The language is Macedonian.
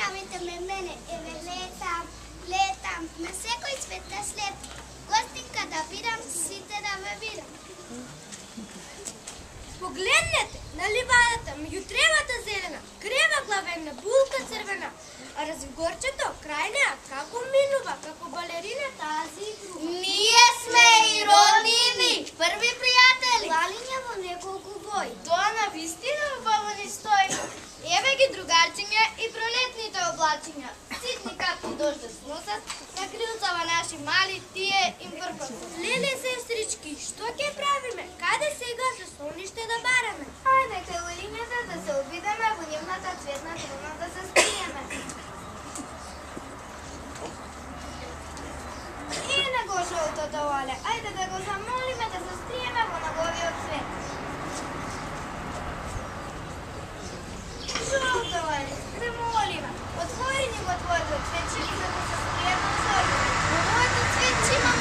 поздравите ме мене, еве летам, на секој свет да слетам, гостинка да бирам, сите да ме бирам. Погледнете, на ливадата, меѓу тревата зелена, крева главена, булка црвена, а развигорчето крај неа, како минува, како балерина тази игрува. Ние сме и роднини, први пријатели. Лалиња во неколку бои. Тоа на вистина убаво ни стои. Еве ги другарчиња и пролетните облачиња. Ситни капки дожд сносат, на крилцава наши мали тие им вркосат. Леле, сестрички, што ќе правиме? Каде сега за сониште да бараме? Хајде кај лалињата да се обидеме, во нивната цветна крона да се скриеме. И не го жолтото, Оле, ајде да го замолиме да се скриеме во неговиот свет.